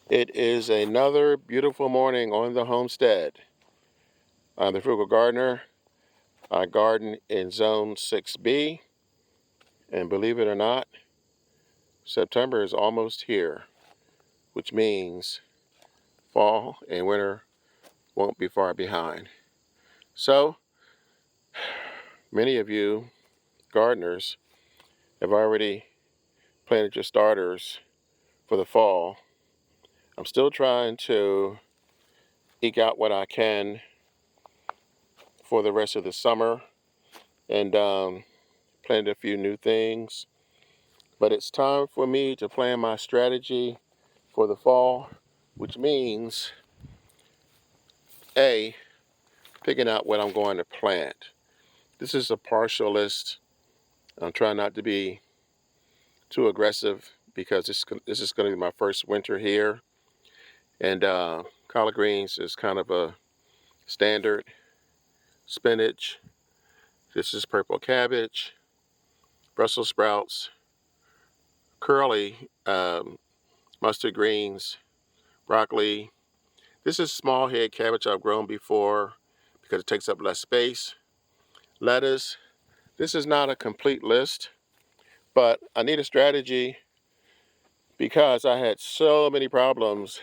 It is another beautiful morning on the homestead. I'm the Frugal Gardener. I garden in Zone 6B, and believe it or not, September is almost here, which means fall and winter won't be far behind. So, many of you gardeners have already planted your starters for the fall. I'm still trying to eke out what I can for the rest of the summer and planted a few new things. But it's time for me to plan my strategy for the fall, which means A, picking out what I'm going to plant. This is a partial list. I'm trying not to be too aggressive because this is going to be my first winter here. And collard greens is kind of a standard. Spinach. This is purple cabbage. Brussels sprouts. Curly mustard greens. Broccoli. This is small head cabbage I've grown before because it takes up less space. Lettuce. This is not a complete list, but I need a strategy because I had so many problems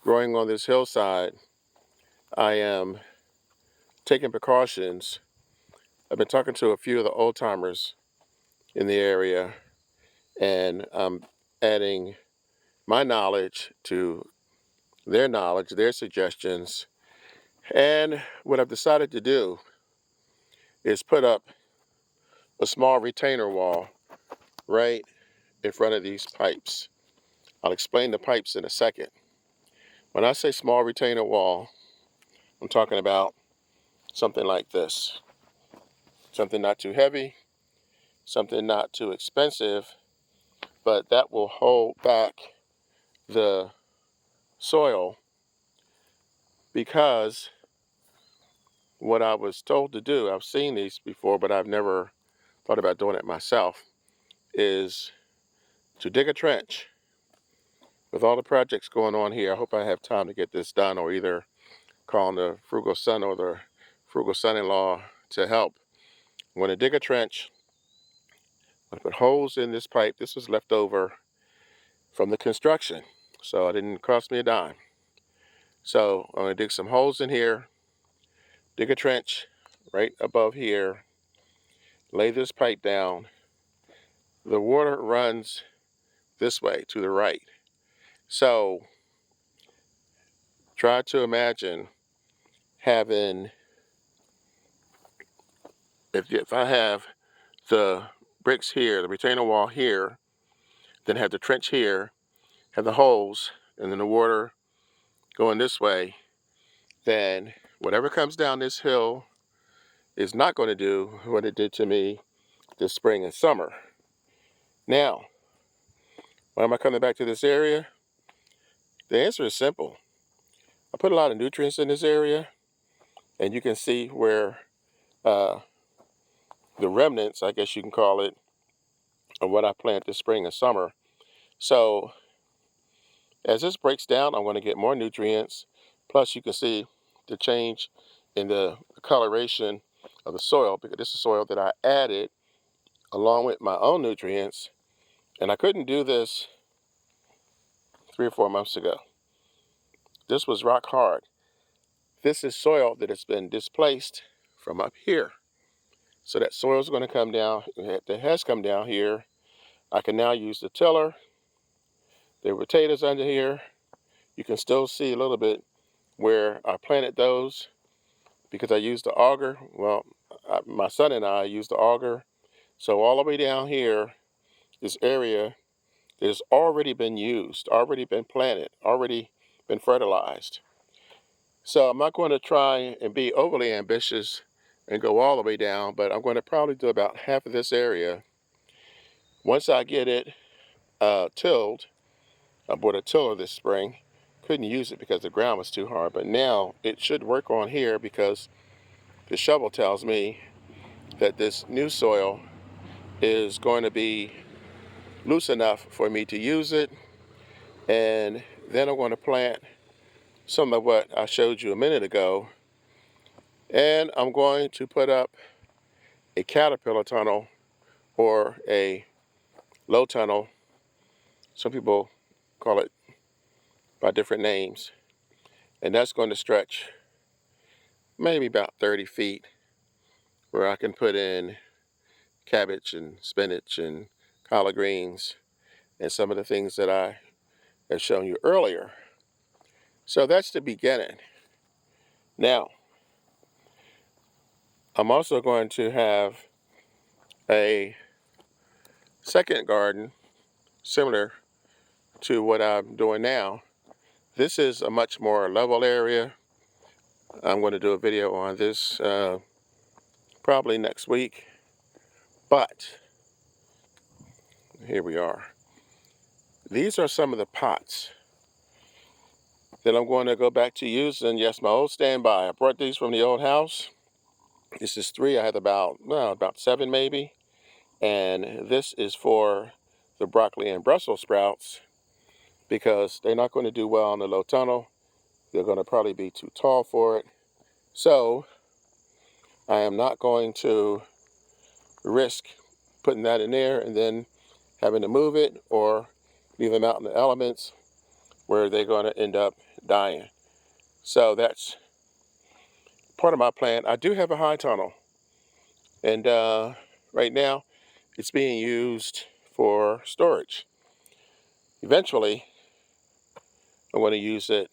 growing on this hillside. I am taking precautions. I've been talking to a few of the old timers in the area, and I'm adding my knowledge to their knowledge, their suggestions. And what I've decided to do is put up a small retainer wall right in front of these pipes. I'll explain the pipes in a second. When I say small retainer wall, I'm talking about something like this. Something not too heavy, something not too expensive, but that will hold back the soil, because what I was told to do, I've seen these before, but I've never thought about doing it myself, is to dig a trench. With all the projects going on here, I hope I have time to get this done, or either calling the Frugal Son or the Frugal Son-in-law to help. I'm going to dig a trench. I'm going to put holes in this pipe. This was left over from the construction, so it didn't cost me a dime. So I'm going to dig some holes in here, dig a trench right above here, lay this pipe down. The water runs this way to the right. So try to imagine having, if I have the bricks here, the retainer wall here, then have the trench here, have the holes, and then the water going this way, then whatever comes down this hill is not going to do what it did to me this spring and summer. Now, why am I coming back to this area? The answer is simple. I put a lot of nutrients in this area, and you can see where the remnants, I guess you can call it, of what I planted this spring and summer. So as this breaks down, I'm going to get more nutrients. Plus, you can see the change in the coloration of the soil, because this is soil that I added along with my own nutrients, and I couldn't do this 3 or 4 months ago. This was rock hard. This is soil that has been displaced from up here. So that soil is going to come down, that has come down here. I can now use the tiller. There are potatoes under here. You can still see a little bit where I planted those because I used the auger. Well, my son and I used the auger. So all the way down here, this area that has already been used, already been planted, already been fertilized. So I'm not going to try and be overly ambitious and go all the way down, but I'm going to probably do about half of this area. Once I get it tilled, I bought a tiller this spring. Couldn't use it because the ground was too hard, but now it should work on here because the shovel tells me that this new soil is going to be loose enough for me to use it, and Then I'm going to plant some of what I showed you a minute ago. And I'm going to put up a caterpillar tunnel or a low tunnel. Some people call it by different names. And that's going to stretch maybe about 30 feet, where I can put in cabbage and spinach and collard greens and some of the things that I have shown you earlier. So that's the beginning. Now, I'm also going to have a second garden similar to what I'm doing now. This is a much more level area. I'm going to do a video on this probably next week. But here we are. These are some of the pots that I'm going to go back to using. Yes, my old standby. I brought these from the old house. This is 3. I had about 7 maybe. And this is for the broccoli and Brussels sprouts because they're not going to do well in the low tunnel. They're going to probably be too tall for it. So I am not going to risk putting that in there and then having to move it or leave them out in the elements where they're going to end up dying. So that's part of my plan. I do have a high tunnel, and right now it's being used for storage. Eventually, I'm going to use it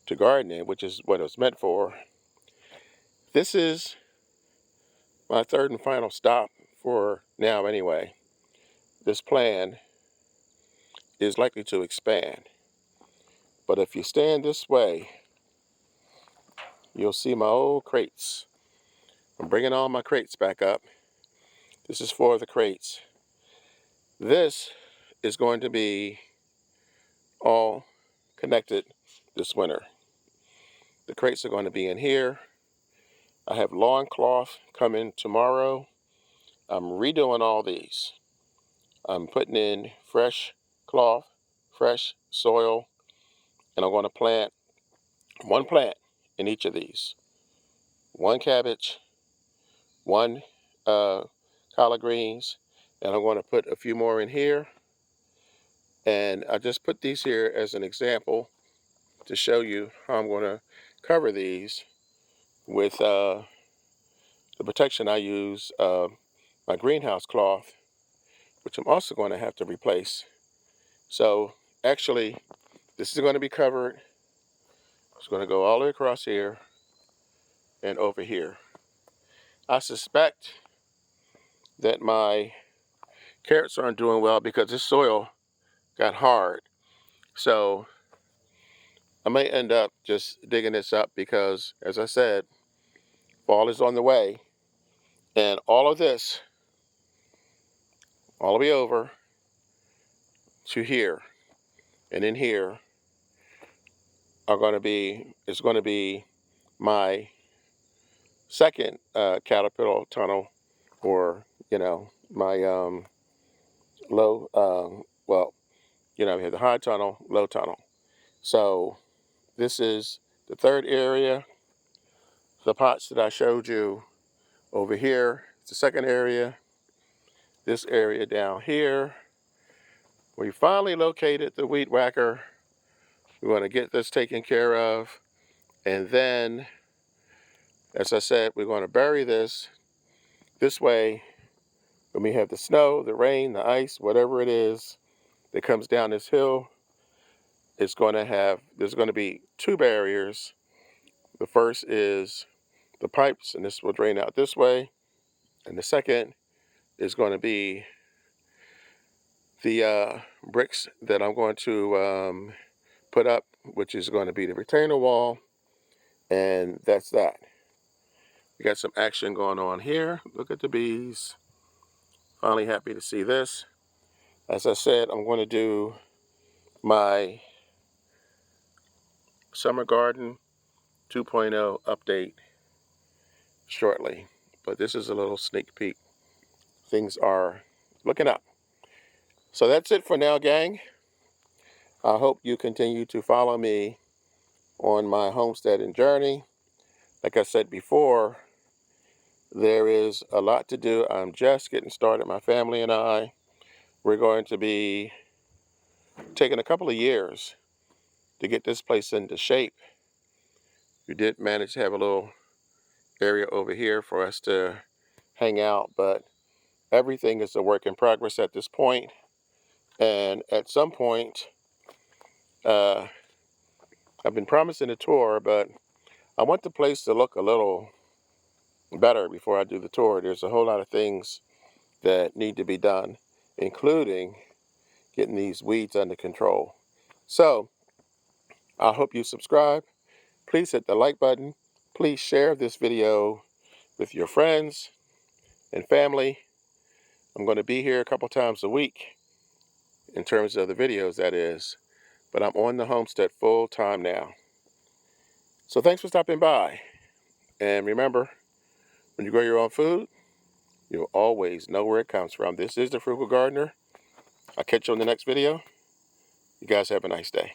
to garden in, which is what it was meant for. This is my third and final stop for now anyway. This plan is likely to expand. But if you stand this way, you'll see my old crates. I'm bringing all my crates back up. This is for the crates. This is going to be all connected this winter. The crates are going to be in here. I have lawn cloth coming tomorrow. I'm redoing all these. I'm putting in fresh cloth, fresh soil, and I'm going to plant one plant in each of these. One cabbage, one collard greens, and I'm going to put a few more in here. And I just put these here as an example to show you how I'm going to cover these with the protection I use, my greenhouse cloth, which I'm also going to have to replace. So actually, this is going to be covered. It's going to go all the way across here and over here. I suspect that my carrots aren't doing well because this soil got hard. So I may end up just digging this up because, as I said, fall is on the way. And all of this, all the way over to here and in here is going to be my second caterpillar tunnel, or, my low, we have the high tunnel, low tunnel. So this is the third area. The pots that I showed you over here, it's the second area. This area down here, we finally located the weed whacker. We want to get this taken care of. And then, as I said, we're going to bury this way. When we have the snow, the rain, the ice, whatever it is that comes down this hill, there's going to be 2 barriers. The first is the pipes, and this will drain out this way. And the second is going to be the bricks that I'm going to put up, which is going to be the retainer wall. And that's that. We got some action going on here. Look at the bees. Finally happy to see this. As I said, I'm going to do my summer garden 2.0 update shortly. But this is a little sneak peek. Things are looking up. So that's it for now, gang. I hope you continue to follow me on my homesteading journey. Like I said before, there is a lot to do. I'm just getting started. My family and I, we're going to be taking a couple of years to get this place into shape. We did manage to have a little area over here for us to hang out, but everything is a work in progress at this point. And at some point, I've been promising a tour, but I want the place to look a little better before I do the tour. There's a whole lot of things that need to be done, including getting these weeds under control. So I hope you subscribe. Please hit the like button. Please share this video with your friends and family. I'm going to be here a couple times a week in terms of the videos, that is, but I'm on the homestead full time now. So thanks for stopping by. And remember, when you grow your own food, you'll always know where it comes from. This is the Frugal Gardener. I'll catch you on the next video. You guys have a nice day.